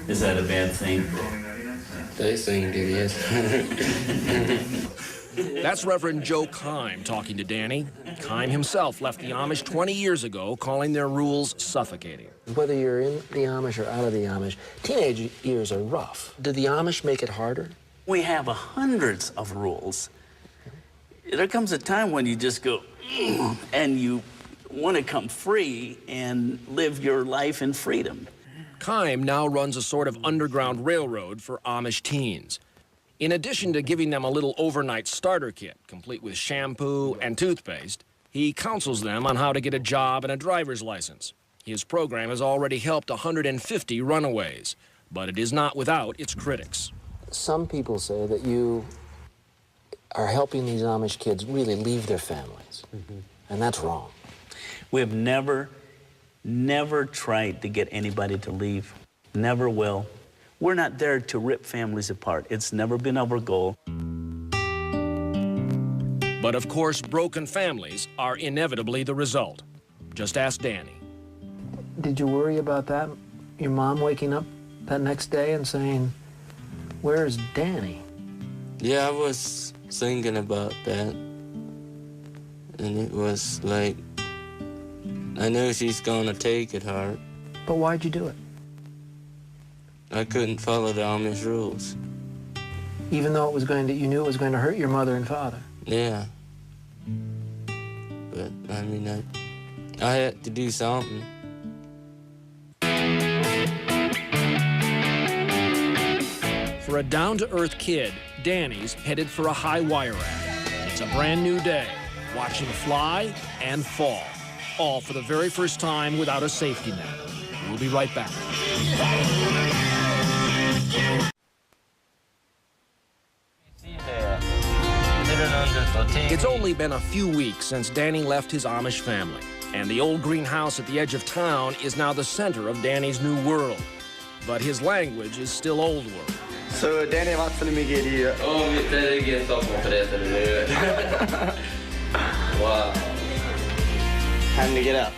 Is that a bad thing? They think it is. That's Reverend Joe Kime talking to Danny. Kime himself left the Amish 20 years ago, calling their rules suffocating. Whether you're in the Amish or out of the Amish, teenage years are rough. Did the Amish make it harder? We have hundreds of rules. There comes a time when you just go, and you want to come free and live your life in freedom. Kime now runs a sort of underground railroad for Amish teens. In addition to giving them a little overnight starter kit, complete with shampoo and toothpaste, he counsels them on how to get a job and a driver's license. His program has already helped 150 runaways, but it is not without its critics. Some people say that you are helping these Amish kids really leave their families, and that's wrong. We have never tried to get anybody to leave. Never will. We're not there to rip families apart. It's never been our goal. But of course, broken families are inevitably the result. Just ask Danny. Did you worry about that? Your mom waking up that next day and saying, "Where's Danny?" Yeah, I was thinking about that. And it was like, I know she's gonna take it hard. But why'd you do it? I couldn't follow the Amish rules. Even though you knew it was going to hurt your mother and father. Yeah. But, I mean, I had to do something. For a down-to-earth kid, Danny's headed for a high wire act. It's a brand new day. Watch him fly and fall, all for the very first time without a safety net. We'll be right back. It's only been a few weeks since Danny left his Amish family, and the old greenhouse at the edge of town is now the center of Danny's new world. But his language is still old world. Så Danny, vad skulle ni ge dig? Det är Stockholm för det nu. Wow. Time to get up.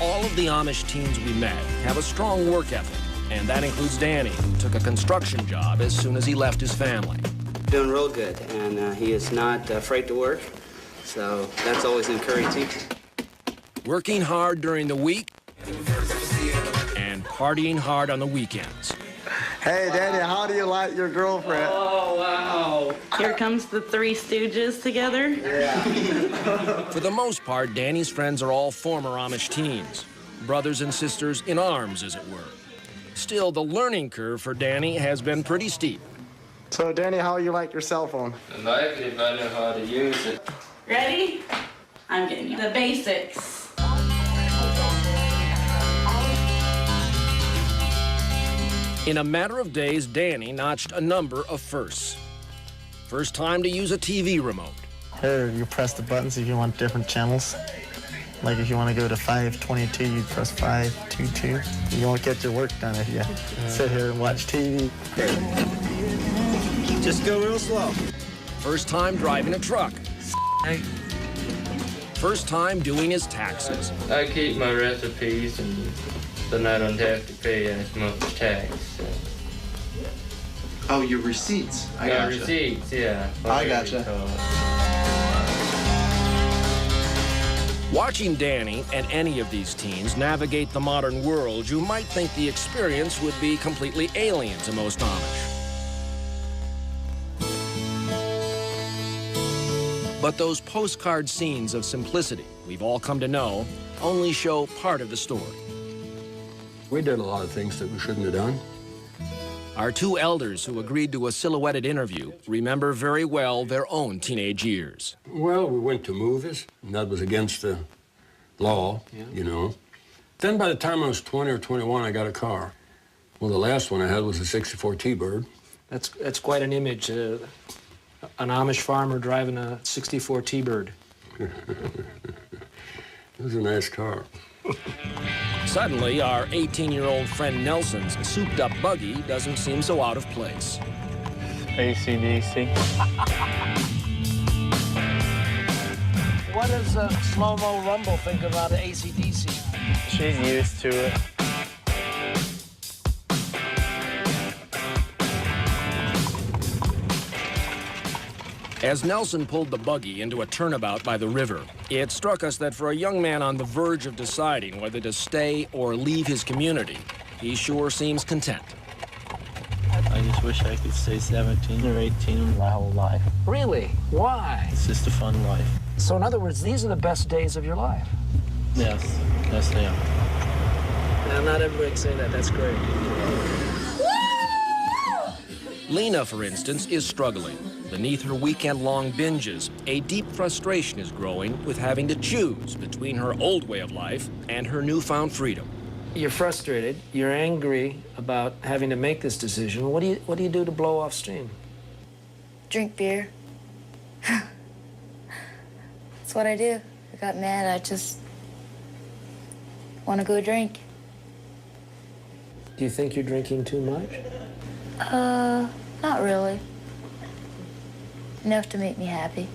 All of the Amish teens we met have a strong work ethic, and that includes Danny, who took a construction job as soon as he left his family. Doing real good, and he is not afraid to work, so that's always encouraging. Working hard during the week and partying hard on the weekends. Hey, Danny, how do you like your girlfriend? Oh, wow. Here comes the Three Stooges together. Yeah. For the most part, Danny's friends are all former Amish teens, brothers and sisters in arms, as it were. Still, the learning curve for Danny has been pretty steep. So, Danny, how you like your cell phone? I like it if I know how to use it. Ready? I'm getting you the basics. In a matter of days, Danny notched a number of firsts. First time to use a TV remote. Here, you press the buttons if you want different channels. Like if you want to go to 522, you press 522. You won't get your work done if you sit here and watch TV. Just go real slow. First time driving a truck. First time doing his taxes. I keep my recipes, and then I don't have to pay as much tax. So. Oh, your receipts. I Yeah, gotcha. receipts, yeah. I gotcha. Watching Danny and any of these teens navigate the modern world, you might think the experience would be completely alien to most Amish. But those postcard scenes of simplicity we've all come to know only show part of the story. We did a lot of things that we shouldn't have done. Our two elders who agreed to a silhouetted interview remember very well their own teenage years. Well, we went to movies, and that was against the law, you know. Then by the time I was 20 or 21, I got a car. Well, the last one I had was a 64 T-Bird. That's quite an image, an Amish farmer driving a 64 T-Bird. It was a nice car. Suddenly, our 18-year-old friend Nelson's souped-up buggy doesn't seem so out of place. AC/DC. What does Slow-Mo Rumble think about AC/DC? She's used to it. As Nelson pulled the buggy into a turnabout by the river, it struck us that for a young man on the verge of deciding whether to stay or leave his community, he sure seems content. I just wish I could stay 17 or 18 my whole life. Really? Why? It's just a fun life. So in other words, these are the best days of your life. Yes, yes they are. Now, not everybody can say that. That's great. Lena, for instance, is struggling. Beneath her weekend-long binges, a deep frustration is growing with having to choose between her old way of life and her newfound freedom. You're frustrated. You're angry about having to make this decision. What do you do to blow off steam? Drink beer. That's what I do. I got mad. I just want to go drink. Do you think you're drinking too much? Not really. Enough to make me happy.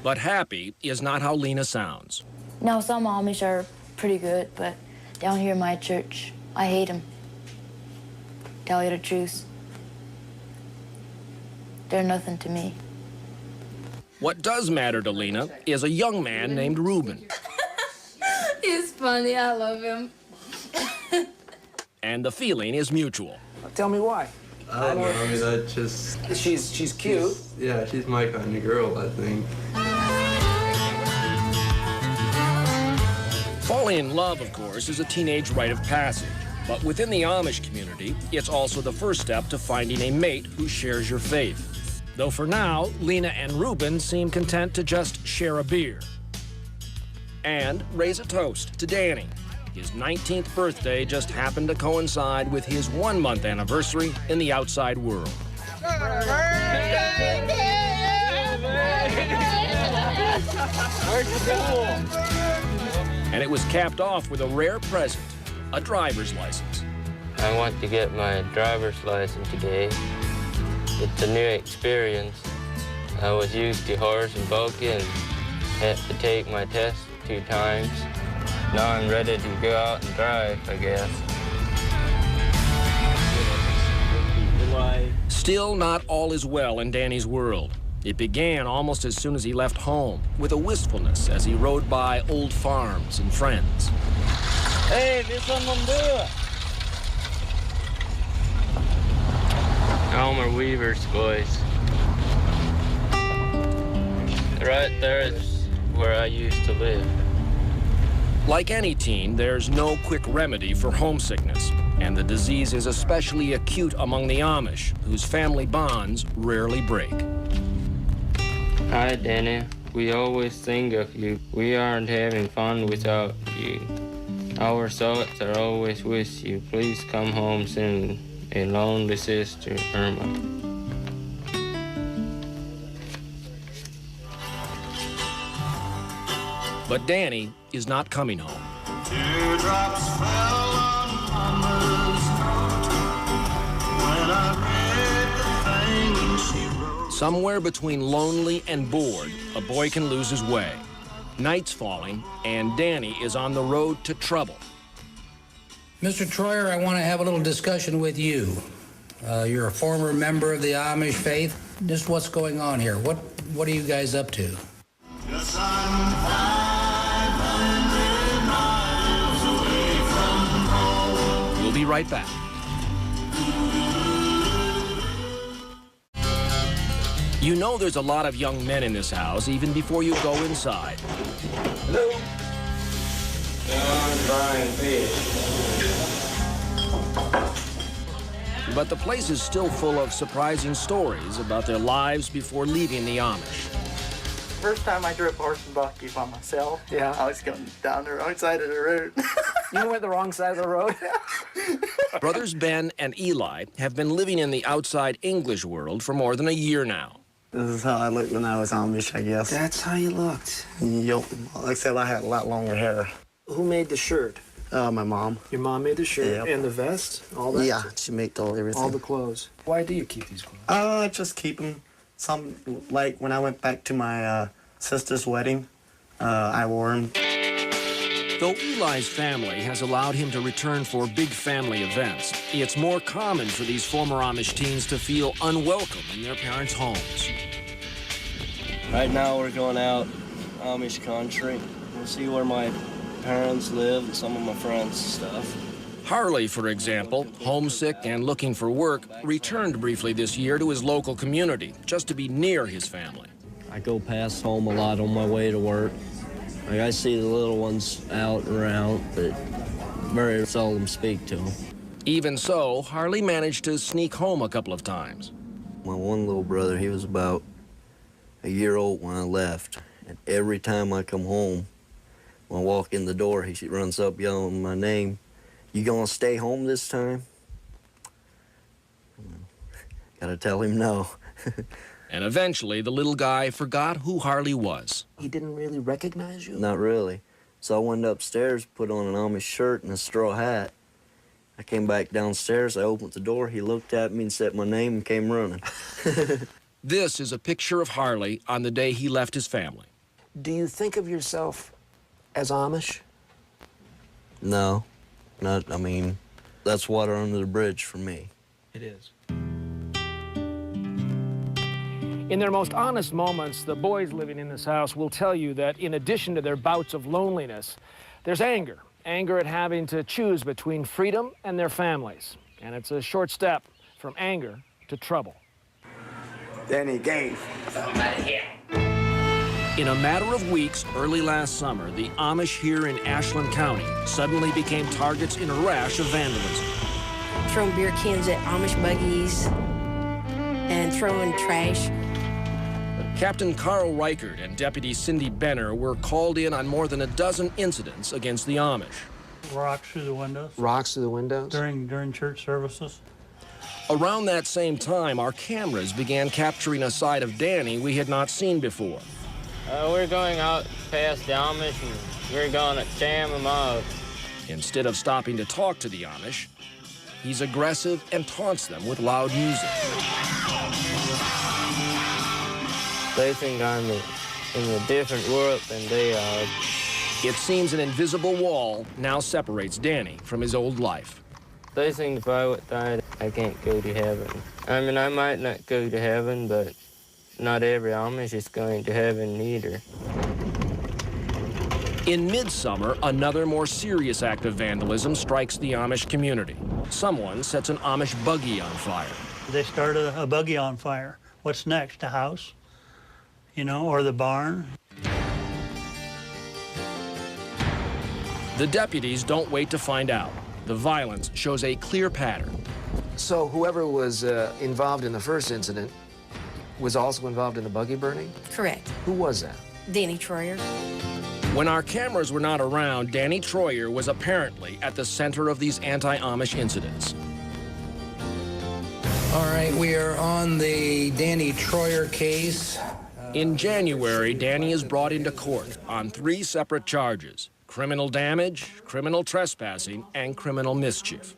But happy is not how Lena sounds. No, some Amish are pretty good, but down here in my church, I hate them. Tell you the truth. They're nothing to me. What does matter to Lena is a young man named Reuben. He's funny. I love him. And the feeling is mutual. Tell me why. I don't know, I mean, I just... She's cute. Yeah, she's my kind of girl, I think. Falling in love, of course, is a teenage rite of passage. But within the Amish community, it's also the first step to finding a mate who shares your faith. Though for now, Lena and Reuben seem content to just share a beer. And raise a toast to Danny. His 19th birthday just happened to coincide with his 1-month anniversary in the outside world. And it was capped off with a rare present, a driver's license. I want to get my driver's license today. It's a new experience. I was used to horse and buggy and had to take my test 2 times. Now I'm ready to go out and drive, I guess. Still not all is well in Danny's world. It began almost as soon as he left home, with a wistfulness as he rode by old farms and friends. Hey, there's someone do Elmer Weaver's voice. Right there is where I used to live. Like any teen, there's no quick remedy for homesickness, and the disease is especially acute among the Amish, whose family bonds rarely break. Hi, Danny. We always think of you. We aren't having fun without you. Our thoughts are always with you. Please come home soon. A lonely sister, Irma. But Danny is not coming home. Teardrops fell on Mama's note when I read the things she wrote. Somewhere between lonely and bored, a boy can lose his way. Night's falling, and Danny is on the road to trouble. Mr. Troyer, I want to have a little discussion with you. You're a former member of the Amish faith. Just what's going on here? What are you guys up to? Yes, I'm 500 miles away from home. We'll be right back. You know there's a lot of young men in this house even before you go inside. Hello? I'm buying fish. But the place is still full of surprising stories about their lives before leaving the Amish. First time I drove horse and buggy by myself, I was going down the wrong side of the road. You went the wrong side of the road? Brothers Ben and Eli have been living in the outside English world for more than a year now. This is how I looked when I was Amish, I guess. That's how you looked. Yup. Like I said, I had a lot longer hair. Who made the shirt? My mom. Your mom made the shirt Yep. and the vest? All that? Yeah, she made everything. All the clothes. Why do you keep these clothes? Just keep them. Some, like when I went back to my sister's wedding, I wore them. Though Eli's family has allowed him to return for big family events, it's more common for these former Amish teens to feel unwelcome in their parents' homes. Right now we're going out Amish country. We'll see where my parents live and some of my friends' stuff. Harley, for example, homesick and looking for work, returned briefly this year to his local community, just to be near his family. I go past home a lot on my way to work. Like, I see the little ones out and around, but very seldom speak to them. Even so, Harley managed to sneak home a couple of times. My one little brother, he was about a year old when I left. And every time I come home, when I walk in the door, he runs up yelling my name. You gonna stay home this time? Gotta tell him no. And eventually, the little guy forgot who Harley was. He didn't really recognize you? Not really. So I went upstairs, put on an Amish shirt and a straw hat. I came back downstairs, I opened the door, he looked at me and said my name and came running. This is a picture of Harley on the day he left his family. Do you think of yourself as Amish? No, not, I mean, that's water under the bridge for me. It is. In their most honest moments, the boys living in this house will tell you that in addition to their bouts of loneliness, there's anger. Anger at having to choose between freedom and their families. And it's a short step from anger to trouble. Then he gave. In a matter of weeks, early last summer, the Amish here in Ashland County suddenly became targets in a rash of vandalism. Throwing beer cans at Amish buggies and throwing trash. Captain Carl Reichert and Deputy Cindy Benner were called in on more than a dozen incidents against the Amish. Rocks through the windows. Rocks through the windows? During church services. Around that same time, our cameras began capturing a side of Danny we had not seen before. We're going out past the Amish and we're going to jam them out. Instead of stopping to talk to the Amish, he's aggressive and taunts them with loud music. They think I'm in a different world than they are. It seems an invisible wall now separates Danny from his old life. They think if I would die, I can't go to heaven. I mean, I might not go to heaven, but not every Amish is going to heaven either. In midsummer, another more serious act of vandalism strikes the Amish community. Someone sets an Amish buggy on fire. They started a buggy on fire. What's next? A house? You know, or the barn? The deputies don't wait to find out. The violence shows a clear pattern. So whoever was involved in the first incident was also involved in the buggy burning? Correct. Who was that? Danny Troyer. When our cameras were not around, Danny Troyer was apparently at the center of these anti-Amish incidents. All right, we are on the Danny Troyer case. In January, Danny is brought into court on 3 separate charges: criminal damage, criminal trespassing, and criminal mischief.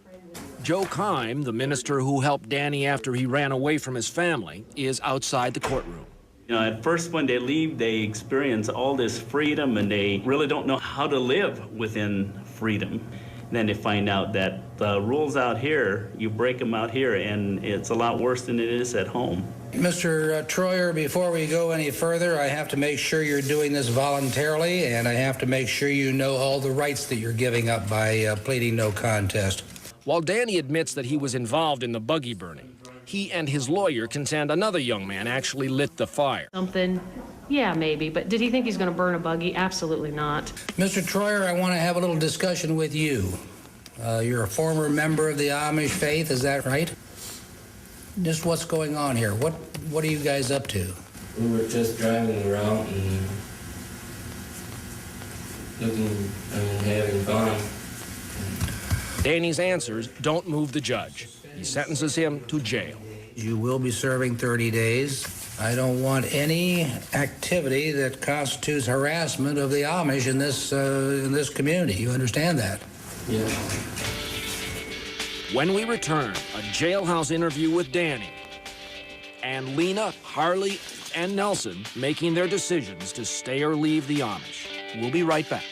Joe Kime, the minister who helped Danny after he ran away from his family, is outside the courtroom. You know, at first when they leave, they experience all this freedom and they really don't know how to live within freedom. And then they find out that the rules out here, you break them out here, and it's a lot worse than it is at home. Mr. Troyer, before we go any further, I have to make sure you're doing this voluntarily, and I have to make sure you know all the rights that you're giving up by pleading no contest. While Danny admits that he was involved in the buggy burning, he and his lawyer contend another young man actually lit the fire. Something, yeah, maybe, but did he think he's going to burn a buggy? Absolutely not. Mr. Troyer, I want to have a little discussion with you. You're a former member of the Amish faith, is that right? Just what's going on here? What are you guys up to? We were just driving around and looking and having fun. Danny's answers don't move the judge. He sentences him to jail. You will be serving 30 days. I don't want any activity that constitutes harassment of the Amish in this community. You understand that? Yeah. When we return, a jailhouse interview with Danny and Lena, Harley, and Nelson making their decisions to stay or leave the Amish. We'll be right back.